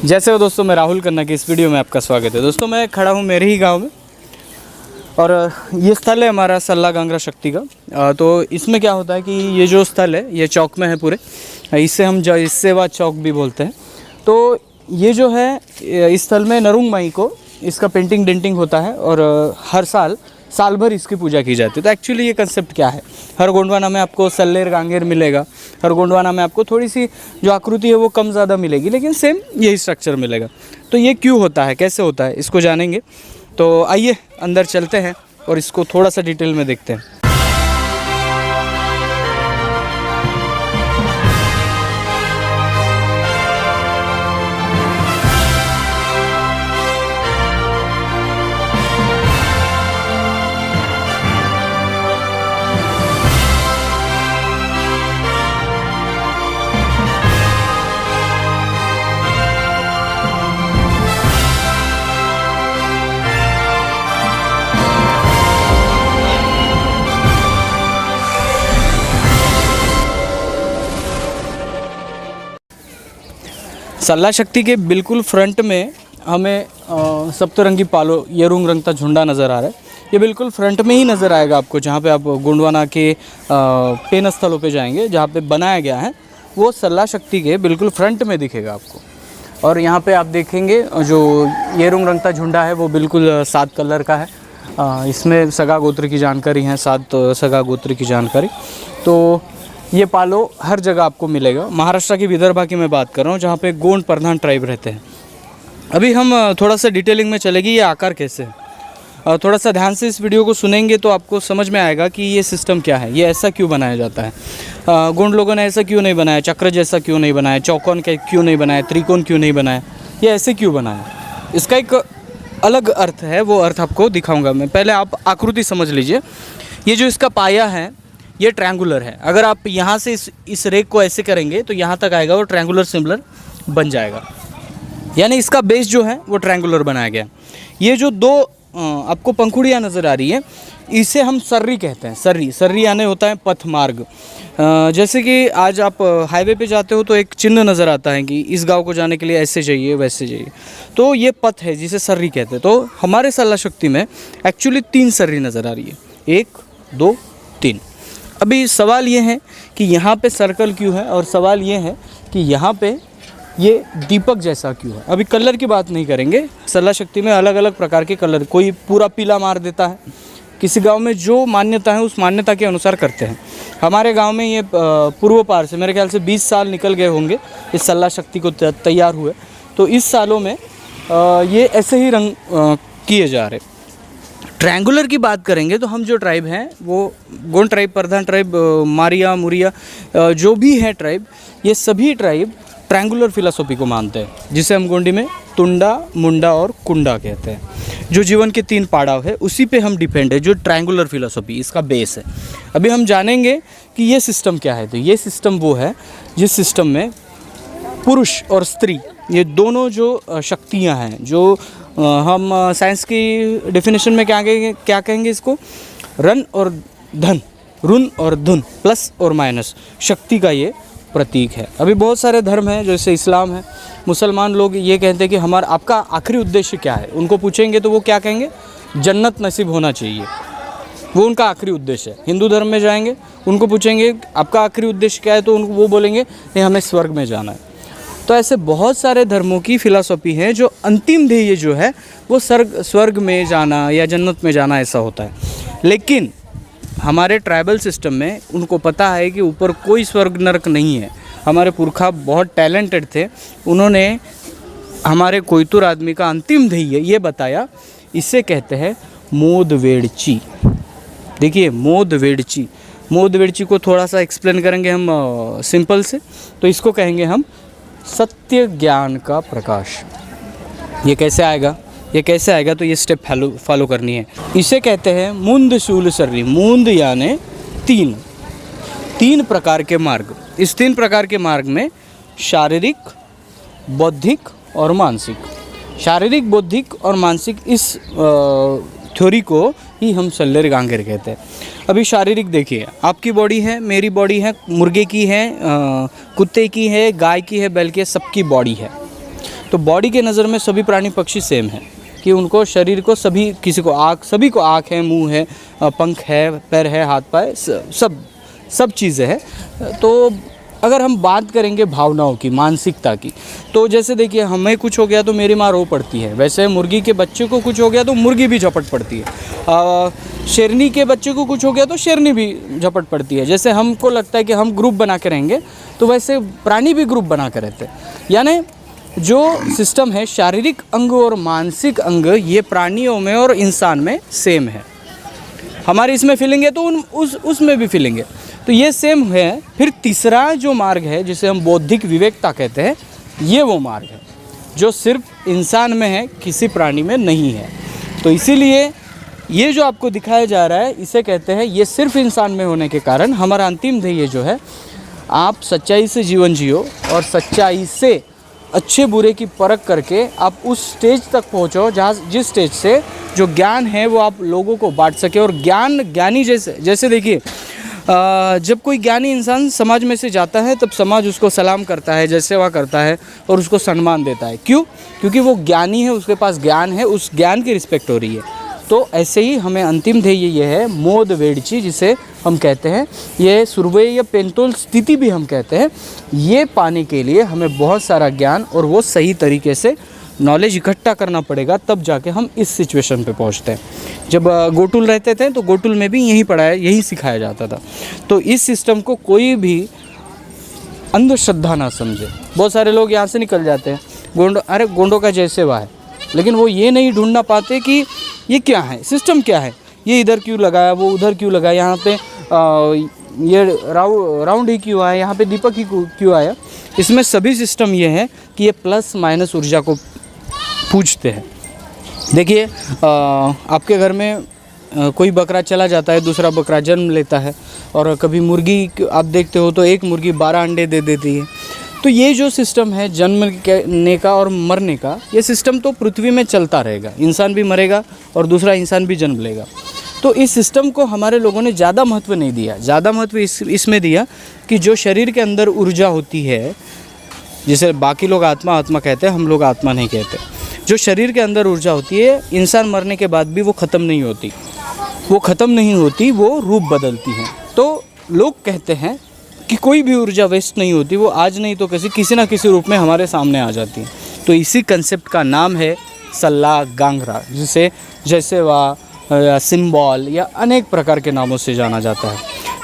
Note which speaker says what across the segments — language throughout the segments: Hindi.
Speaker 1: जैसे हो दोस्तों, मैं राहुल खन्ना की इस वीडियो में आपका स्वागत है। दोस्तों मैं खड़ा हूँ मेरे ही गांव में और ये स्थल है हमारा सल्ला गांगरा शक्ति का। तो इसमें क्या होता है कि ये जो स्थल है ये चौक में है पूरे, इससे हम सेवा चौक भी बोलते हैं। तो ये जो है इस स्थल में नरुंग माई को इसका पेंटिंग डेंटिंग होता है और हर साल भर इसकी पूजा की जाती है। तो एक्चुअली ये कंसेप्ट क्या है, हर गोंडवाना में आपको सल्लेर गांगेर मिलेगा, हर गोंडवाना में आपको थोड़ी सी जो आकृति है वो कम ज़्यादा मिलेगी, लेकिन सेम यही स्ट्रक्चर मिलेगा। तो ये क्यों होता है, कैसे होता है, इसको जानेंगे। तो आइए अंदर चलते हैं और इसको थोड़ा सा डिटेल में देखते हैं। सल्ला शक्ति के बिल्कुल फ्रंट में हमें सप्तरंगी पालो येरुंग रंग का झुंडा नज़र आ रहा है। ये बिल्कुल फ्रंट में ही नज़र आएगा आपको, जहाँ पे आप गोंडवाना के पेन स्थलों पे जाएंगे, जहाँ पे बनाया गया है वो सल्ला शक्ति के बिल्कुल फ्रंट में दिखेगा आपको। और यहाँ पे आप देखेंगे जो येरुंग रंग का झुंडा है वो बिल्कुल 7 कलर का है। इसमें सगा गोत्र की जानकारी है, 7 सगा गोत्र की जानकारी। तो ये पालो हर जगह आपको मिलेगा। महाराष्ट्र की विदर्भा की मैं बात कर रहा हूँ, जहाँ पे गोंड प्रधान ट्राइब रहते हैं। अभी हम थोड़ा सा डिटेलिंग में चलेगी ये आकार कैसे है। थोड़ा सा ध्यान से इस वीडियो को सुनेंगे तो आपको समझ में आएगा कि ये सिस्टम क्या है, ये ऐसा क्यों बनाया जाता है। गोंड लोगों ने ऐसा क्यों नहीं बनाया, चक्र जैसा क्यों नहीं बनाया, चौकोन क्यों नहीं बनाया, त्रिकोण क्यों नहीं बनाया, ये ऐसे क्यों बनाया। इसका एक अलग अर्थ है, वो अर्थ आपको दिखाऊँगा मैं। पहले आप आकृति समझ लीजिए। ये जो इसका पाया है ये ट्रायंगुलर है। अगर आप यहाँ से इस रेख को ऐसे करेंगे तो यहाँ तक आएगा, वो ट्रायंगुलर सिमिलर बन जाएगा, यानी इसका बेस जो है वो ट्रायंगुलर बनाया गया। ये जो 2 आपको पंखुड़ियाँ नज़र आ रही है इसे हम सर्री कहते हैं। सर्री यानी होता है पथ मार्ग। जैसे कि आज आप हाईवे पे जाते हो तो एक चिन्ह नज़र आता है कि इस गांव को जाने के लिए ऐसे जाइए वैसे जाइए, तो ये पथ है जिसे सर्री कहते हैं। तो हमारे सल्ला शक्ति में एक्चुअली 3 सर्री नज़र आ रही है, 1 2 3। अभी सवाल ये है कि यहाँ पे सर्कल क्यों है, और सवाल ये है कि यहाँ पे ये दीपक जैसा क्यों है। अभी कलर की बात नहीं करेंगे, सल्ला शक्ति में अलग अलग प्रकार के कलर, कोई पूरा पीला मार देता है, किसी गांव में जो मान्यता है उस मान्यता के अनुसार करते हैं। हमारे गांव में ये पूर्व पार से मेरे ख्याल से 20 साल निकल गए होंगे इस सल्ला शक्ति को तैयार हुए। तो इस सालों में ये ऐसे ही रंग किए जा रहे। ट्रायंगुलर की बात करेंगे तो हम जो ट्राइब हैं वो गोंड ट्राइब, प्रधान ट्राइब, मारिया मुरिया, जो भी है ट्राइब, ये सभी ट्राइब ट्रायंगुलर फिलॉसफी को मानते हैं, जिसे हम गोंडी में तुंडा, मुंडा और कुंडा कहते हैं। जो जीवन के 3 पड़ाव है उसी पे हम डिपेंड है, जो ट्रायंगुलर फिलॉसफी इसका बेस है। अभी हम जानेंगे कि ये सिस्टम क्या है। तो ये सिस्टम वो है जिस सिस्टम में पुरुष और स्त्री ये दोनों जो शक्तियाँ हैं, जो हम साइंस की डेफिनेशन में क्या कहेंगे इसको, ऋण और धन प्लस और माइनस शक्ति का ये प्रतीक है। अभी बहुत सारे धर्म हैं, जैसे इस्लाम है, मुसलमान लोग ये कहते हैं कि आपका आखिरी उद्देश्य क्या है। उनको पूछेंगे तो वो क्या कहेंगे, जन्नत नसीब होना चाहिए, वो उनका आखिरी उद्देश्य है। हिंदू धर्म में जाएंगे, उनको पूछेंगे आपका आखिरी उद्देश्य क्या है, तो वो बोलेंगे नहीं हमें स्वर्ग में जाना है। तो ऐसे बहुत सारे धर्मों की फिलॉसफी है जो अंतिम ध्येय जो है वो स्वर्ग में जाना या जन्नत में जाना ऐसा होता है। लेकिन हमारे ट्राइबल सिस्टम में उनको पता है कि ऊपर कोई स्वर्ग नरक नहीं है। हमारे पुरखा बहुत टैलेंटेड थे, उन्होंने हमारे कोयतुर आदमी का अंतिम ध्येय ये बताया, इसे कहते हैं मोद वेड़ची। देखिए मोद वेड़ची को थोड़ा सा एक्सप्लेन करेंगे हम सिंपल से, तो इसको कहेंगे हम सत्य ज्ञान का प्रकाश। ये कैसे आएगा तो ये स्टेप फॉलो करनी है। इसे कहते हैं मुंद शूल सर्री। मुंद यानी 3 प्रकार के मार्ग। इस 3 प्रकार के मार्ग में शारीरिक, बौद्धिक और मानसिक, शारीरिक, बौद्धिक और मानसिक, इस थ्योरी को ही हम सल्लेर गांगेर कहते हैं। अभी शारीरिक देखिए, आपकी बॉडी है, मेरी बॉडी है, मुर्गे की है, कुत्ते की है, गाय की है, बैल की है, सबकी बॉडी है। तो बॉडी के नज़र में सभी प्राणी पक्षी सेम है कि उनको शरीर को सभी सभी को आँख है, मुंह है, पंख है, पैर है, हाथ पाए, सब चीज़ें हैं। तो अगर हम बात करेंगे भावनाओं की, मानसिकता की, तो जैसे देखिए हमें कुछ हो गया तो मेरी माँ रो पड़ती है, वैसे मुर्गी के बच्चे को कुछ हो गया तो मुर्गी भी झपट पड़ती है, शेरनी के बच्चे को कुछ हो गया तो शेरनी भी झपट पड़ती है। जैसे हमको लगता है कि हम ग्रुप बना के रहेंगे तो वैसे प्राणी भी ग्रुप बना के रहते हैं। यानी जो सिस्टम है शारीरिक अंग और मानसिक अंग, ये प्राणियों में और इंसान में सेम है। हमारी इसमें फीलिंग है तो उसमें भी फीलिंग है, तो ये सेम है। फिर तीसरा जो मार्ग है जिसे हम बौद्धिक विवेकता कहते हैं, ये वो मार्ग है जो सिर्फ इंसान में है, किसी प्राणी में नहीं है। तो इसीलिए ये जो आपको दिखाया जा रहा है इसे कहते हैं, ये सिर्फ इंसान में होने के कारण हमारा अंतिम ध्येय जो है, आप सच्चाई से जीवन जियो और सच्चाई से अच्छे बुरे की परख करके आप उस स्टेज तक पहुँचो जिस स्टेज से जो ज्ञान है वो आप लोगों को बांट सके। और ज्ञानी जैसे देखिए, जब कोई ज्ञानी इंसान समाज में से जाता है तब समाज उसको सलाम करता है, जय सेवा करता है और उसको सम्मान देता है। क्यों? क्योंकि वो ज्ञानी है, उसके पास ज्ञान है, उस ज्ञान की रिस्पेक्ट हो रही है। तो ऐसे ही हमें अंतिम ध्येय ये है, मोद वेड़ची जिसे हम कहते हैं, ये सुरवे या पेंतोल स्थिति भी हम कहते हैं। ये पाने के लिए हमें बहुत सारा ज्ञान और वो सही तरीके से नॉलेज इकट्ठा करना पड़ेगा, तब जाके हम इस सिचुएशन पे पहुंचते हैं। जब गोटुल रहते थे तो गोटुल में भी यही सिखाया जाता था। तो इस सिस्टम को कोई भी अंधश्रद्धा ना समझे। बहुत सारे लोग यहाँ से निकल जाते हैं, गोंडों का जैसे वह है, लेकिन वो ये नहीं ढूंढना पाते कि ये क्या है, सिस्टम क्या है, ये इधर क्यों लगाया, वो उधर क्यों लगाया, यहाँ पे ये राउंड ही क्यों आया, यहाँ पे दीपक ही क्यों आया। इसमें सभी सिस्टम ये है कि ये प्लस माइनस ऊर्जा को पूछते हैं। देखिए आपके घर में कोई बकरा चला जाता है, दूसरा बकरा जन्म लेता है, और कभी मुर्गी आप देखते हो तो एक मुर्गी 12 अंडे दे देती है। तो ये जो सिस्टम है जन्मने का और मरने का, ये सिस्टम तो पृथ्वी में चलता रहेगा। इंसान भी मरेगा और दूसरा इंसान भी जन्म लेगा। तो इस सिस्टम को हमारे लोगों ने ज़्यादा महत्व नहीं दिया। ज़्यादा महत्व इसमें दिया कि जो शरीर के अंदर ऊर्जा होती है, जिसे बाकी लोग आत्मा कहते हैं, हम लोग आत्मा नहीं कहते। जो शरीर के अंदर ऊर्जा होती है, इंसान मरने के बाद भी वो ख़त्म नहीं होती, वो रूप बदलती है। तो लोग कहते हैं कि कोई भी ऊर्जा वेस्ट नहीं होती, वो आज नहीं तो किसी ना किसी रूप में हमारे सामने आ जाती है। तो इसी कंसेप्ट का नाम है सल्ला गांगरा, जिसे जैसे सिंबल या अनेक प्रकार के नामों से जाना जाता है।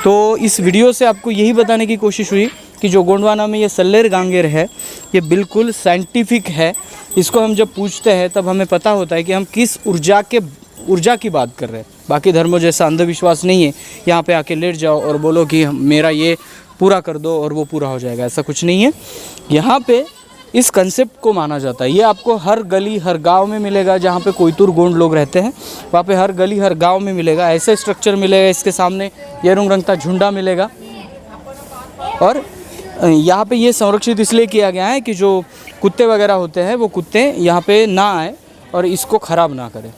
Speaker 1: तो इस वीडियो से आपको यही बताने की कोशिश हुई कि जो गोंडवाना में ये सल्लेर गांगेर है, ये बिल्कुल साइंटिफिक है। इसको हम जब पूछते हैं तब हमें पता होता है कि हम किस ऊर्जा की बात कर रहे हैं। बाकी धर्मों जैसा अंधविश्वास नहीं है, यहाँ पे आके लेट जाओ और बोलो कि मेरा ये पूरा कर दो और वो पूरा हो जाएगा, ऐसा कुछ नहीं है। यहाँ पे इस कंसेप्ट को माना जाता है। ये आपको हर गली हर गांव में मिलेगा। जहाँ पे कोयतुर गोंड लोग रहते हैं वहाँ पे हर गली हर गांव में मिलेगा, ऐसे स्ट्रक्चर मिलेगा। इसके सामने येरुंग रंगता झुंडा मिलेगा। और यहाँ पे ये संरक्षित इसलिए किया गया है कि जो कुत्ते वगैरह होते हैं वो कुत्ते यहाँ पे ना आए और इसको ख़राब ना करें।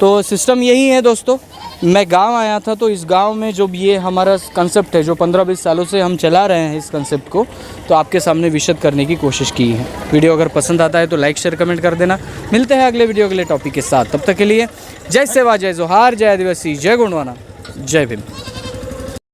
Speaker 1: तो सिस्टम यही है दोस्तों। मैं गांव आया था तो इस गांव में जो ये हमारा कंसेप्ट है, जो 15-20 सालों से हम चला रहे हैं इस कंसेप्ट को, तो आपके सामने विशद करने की कोशिश की है। वीडियो अगर पसंद आता है तो लाइक शेयर कमेंट कर देना। मिलते हैं अगले वीडियो अगले टॉपिक के साथ। तब तक के लिए जय सेवा, जय जोहार, जय आदिवासी, जय गोंडवाना, जय भीम।